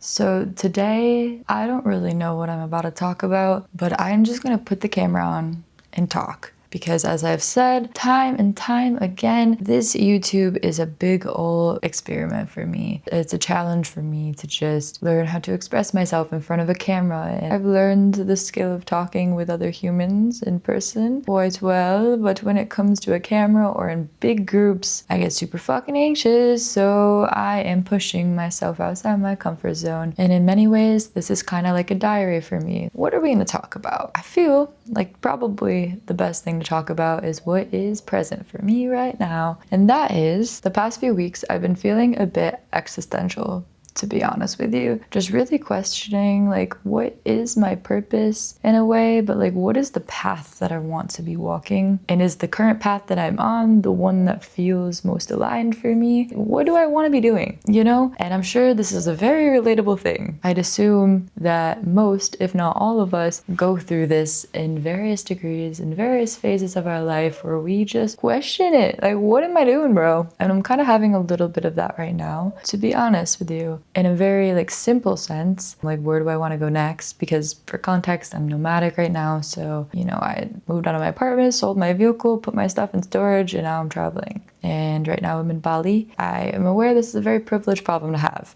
So today, I don't really know what I'm about to talk about, but I'm just gonna put the camera on and talk. Because as I've said time and time again, this YouTube is a big old experiment for me. It's a challenge for me to just learn how to express myself in front of a camera. And I've learned the skill of talking with other humans in person quite well, but when it comes to a camera or in big groups, I get super fucking anxious. So I am pushing myself outside my comfort zone. And in many ways, this is kind of like a diary for me. What are we gonna talk about? I feel like probably the best thing to talk about is what is present for me right now. And that is the past few weeks I've been feeling a bit existential, to be honest with you. Just really questioning like what is my purpose in a way, but like what is the path that I want to be walking? And is the current path that I'm on the one that feels most aligned for me? What do I want to be doing? You know? And I'm sure this is a very relatable thing. I'd assume that most, if not all of us, go through this in various degrees, in various phases of our life where we just question it. Like, what am I doing, bro? And I'm kind of having a little bit of that right now, to be honest with you. In a very like simple sense, like where do I want to go next? Because for context, I'm nomadic right now. So, I moved out of my apartment, sold my vehicle, put my stuff in storage, and now I'm traveling. And right now I'm in Bali. I am aware this is a very privileged problem to have.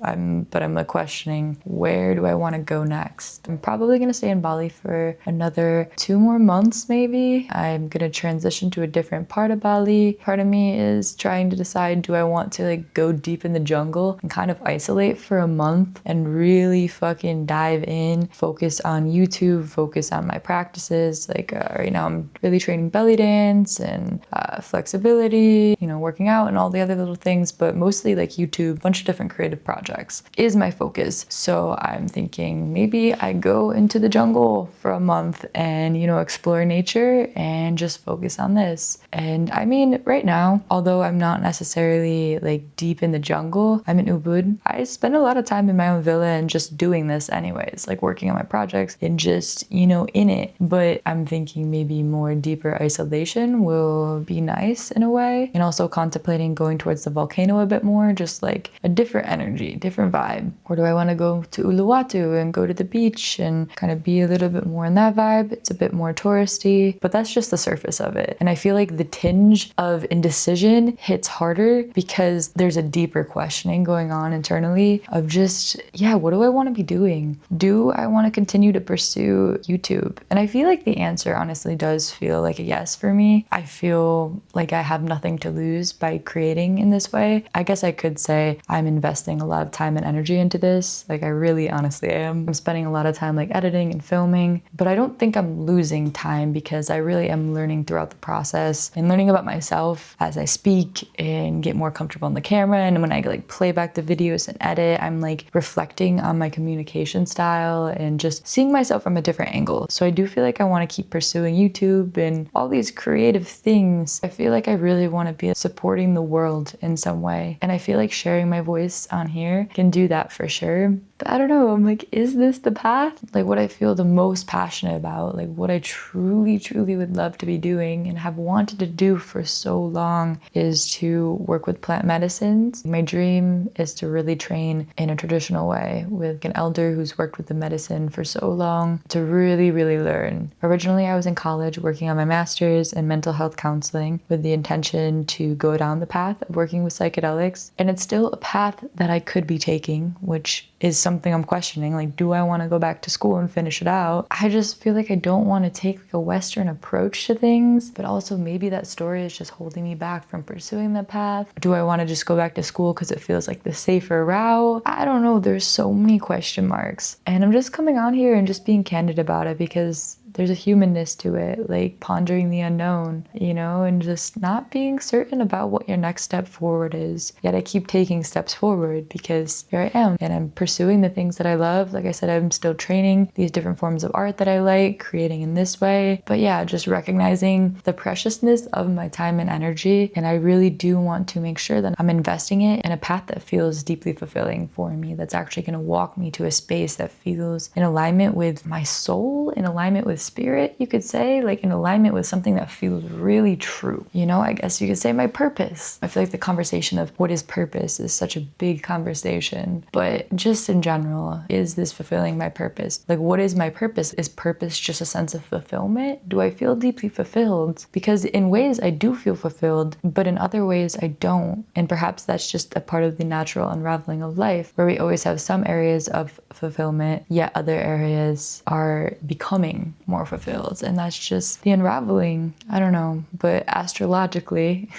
But I'm like questioning, where do I want to go next? I'm probably going to stay in Bali for another 2 more months, maybe. I'm going to transition to a different part of Bali. Part of me is trying to decide, do I want to like go deep in the jungle and kind of isolate for a month and really fucking dive in, focus on YouTube, focus on my practices. Like right now I'm really training belly dance and flexibility, working out and all the other little things, but mostly like YouTube, a bunch of different creative projects is my focus. So I'm thinking maybe I go into the jungle for a month and, explore nature and just focus on this. And I mean, right now, although I'm not necessarily like deep in the jungle, I'm in Ubud. I spend a lot of time in my own villa and just doing this anyways, like working on my projects and just, in it. But I'm thinking maybe more deeper isolation will be nice in a way. And also contemplating going towards the volcano a bit more, just like a different energy, different vibe. Or do I want to go to Uluwatu and go to the beach and kind of be a little bit more in that vibe? It's a bit more touristy, but that's just the surface of it. And I feel like the tinge of indecision hits harder because there's a deeper questioning going on internally of just, what do I want to be doing? Do I want to continue to pursue YouTube? And I feel like the answer honestly does feel like a yes for me. I feel like I have nothing to lose by creating in this way. I guess I could say I'm investing a lot of time and energy into this. Like I really honestly am. I'm spending a lot of time like editing and filming, but I don't think I'm losing time because I really am learning throughout the process and learning about myself as I speak and get more comfortable on the camera. And when I like play back the videos and edit, I'm like reflecting on my communication style and just seeing myself from a different angle. So I do feel like I want to keep pursuing YouTube and all these creative things. I feel like I really want to be supporting the world in some way. And I feel like sharing my voice on here can do that for sure. But I don't know, I'm like, is this the path? Like what I feel the most passionate about, like what I truly, truly would love to be doing and have wanted to do for so long is to work with plant medicines. My dream is to really train in a traditional way with an elder who's worked with the medicine for so long to really, really learn. Originally, I was in college working on my master's in mental health counseling with the intention to go down the path of working with psychedelics. And it's still a path that I could be taking, which is something I'm questioning. Like, do I want to go back to school and finish it out? I just feel like I don't want to take like a Western approach to things, but also maybe that story is just holding me back from pursuing the path. Do I want to just go back to school because it feels like the safer route? I don't know. There's so many question marks. And I'm just coming on here and just being candid about it because there's a humanness to it, like pondering the unknown, and just not being certain about what your next step forward is. Yet I keep taking steps forward because here I am and I'm pursuing the things that I love. Like I said, I'm still training these different forms of art that I like, creating in this way. But yeah, just recognizing the preciousness of my time and energy. And I really do want to make sure that I'm investing it in a path that feels deeply fulfilling for me, that's actually going to walk me to a space that feels in alignment with my soul, in alignment with spirit, you could say, like in alignment with something that feels really true. You know, I guess you could say my purpose. I feel like the conversation of what is purpose is such a big conversation, but just in general, is this fulfilling my purpose? Like, what is my purpose? Is purpose just a sense of fulfillment? Do I feel deeply fulfilled? Because in ways I do feel fulfilled, but in other ways I don't. And perhaps that's just a part of the natural unraveling of life, where we always have some areas of fulfillment, yet other areas are becoming more fulfilled. And that's just the unraveling. I don't know. But astrologically,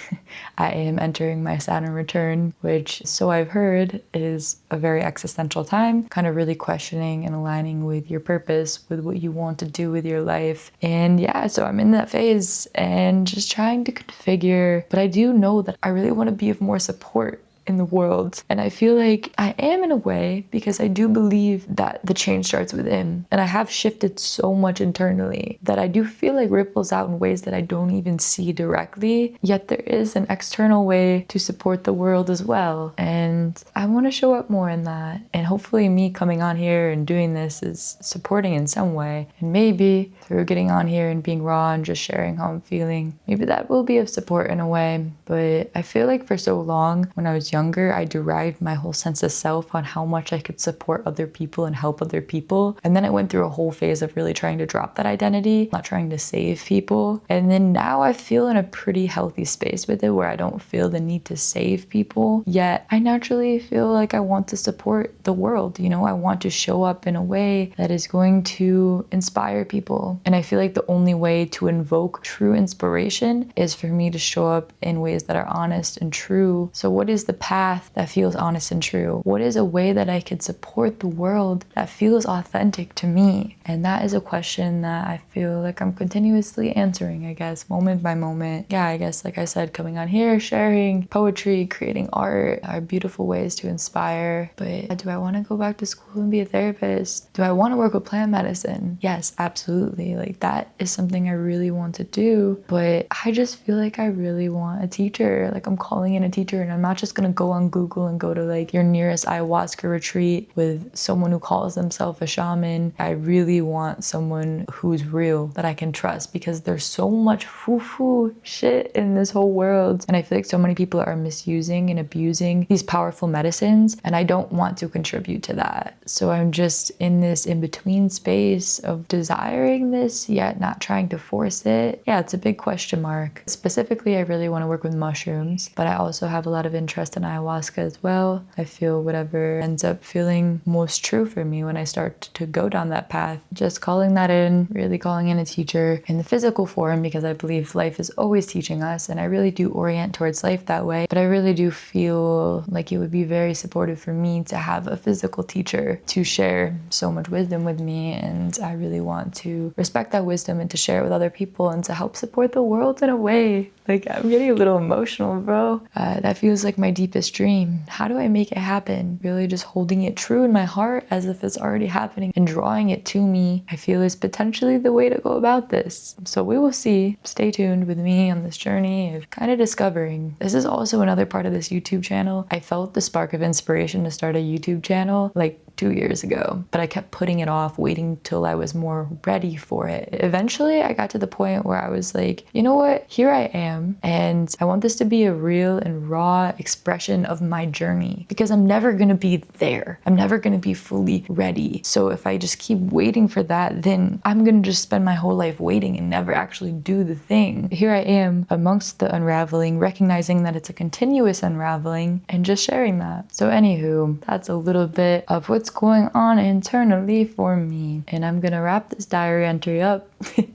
I am entering my Saturn return, which, so I've heard, is a very existential time, kind of really questioning and aligning with your purpose, with what you want to do with your life. And yeah, so I'm in that phase and just trying to configure, but I do know that I really want to be of more support in the world. And I feel like I am in a way, because I do believe that the change starts within. And I have shifted so much internally that I do feel like ripples out in ways that I don't even see directly. Yet there is an external way to support the world as well. And I want to show up more in that. And hopefully me coming on here and doing this is supporting in some way. And maybe through getting on here and being raw and just sharing how I'm feeling, maybe that will be of support in a way. But I feel like for so long, when I was younger, I derived my whole sense of self on how much I could support other people and help other people. And then I went through a whole phase of really trying to drop that identity, not trying to save people. And then now I feel in a pretty healthy space with it, where I don't feel the need to save people. Yet I naturally feel like I want to support the world. You know, I want to show up in a way that is going to inspire people. And I feel like the only way to invoke true inspiration is for me to show up in ways that are honest and true. So what is the path that feels honest and true? What is a way that I could support the world that feels authentic to me? And that is a question that I feel like I'm continuously answering, I guess, moment by moment. Yeah, I guess, like I said, coming on here, sharing poetry, creating art are beautiful ways to inspire. But do I want to go back to school and be a therapist? Do I want to work with plant medicine? Yes, absolutely. Like, that is something I really want to do. But I just feel like I really want a teacher. Like, I'm calling in a teacher, and I'm not just gonna go on Google and go to like your nearest ayahuasca retreat with someone who calls themselves a shaman. I really want someone who's real, that I can trust, because there's so much foo-foo shit in this whole world. And I feel like so many people are misusing and abusing these powerful medicines, and I don't want to contribute to that. So I'm just in this in-between space of desiring this, yet not trying to force it. Yeah, it's a big question mark. Specifically, I really want to work with mushrooms, but I also have a lot of interest in ayahuasca as well. I feel whatever ends up feeling most true for me when I start to go down that path. Just calling that in, really calling in a teacher in the physical form, because I believe life is always teaching us, and I really do orient towards life that way. But I really do feel like it would be very supportive for me to have a physical teacher to share so much wisdom with me, and I really want to respect that wisdom and to share it with other people and to help support the world in a way. Like, I'm getting a little emotional, bro. That feels like my deepest dream. How do I make it happen? Really just holding it true in my heart as if it's already happening and drawing it to me, I feel is potentially the way to go about this. So we will see. Stay tuned with me on this journey of kind of discovering. This is also another part of this YouTube channel. I felt the spark of inspiration to start a YouTube channel like 2 years ago, but I kept putting it off, waiting till I was more ready for it. Eventually, I got to the point where I was like, you know what? Here I am, and I want this to be a real and raw expression of my journey, because I'm never gonna be there. I'm never gonna be fully ready. So if I just keep waiting for that, then I'm gonna just spend my whole life waiting and never actually do the thing. Here I am amongst the unraveling, recognizing that it's a continuous unraveling, and just sharing that. So anywho, that's a little bit of what's going on internally for me. And I'm gonna wrap this diary entry up.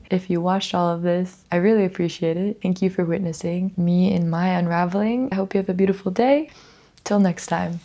If you watched all of this, I really appreciate it. Thank you for witnessing me in my unraveling. I hope you have a beautiful day. Till next time.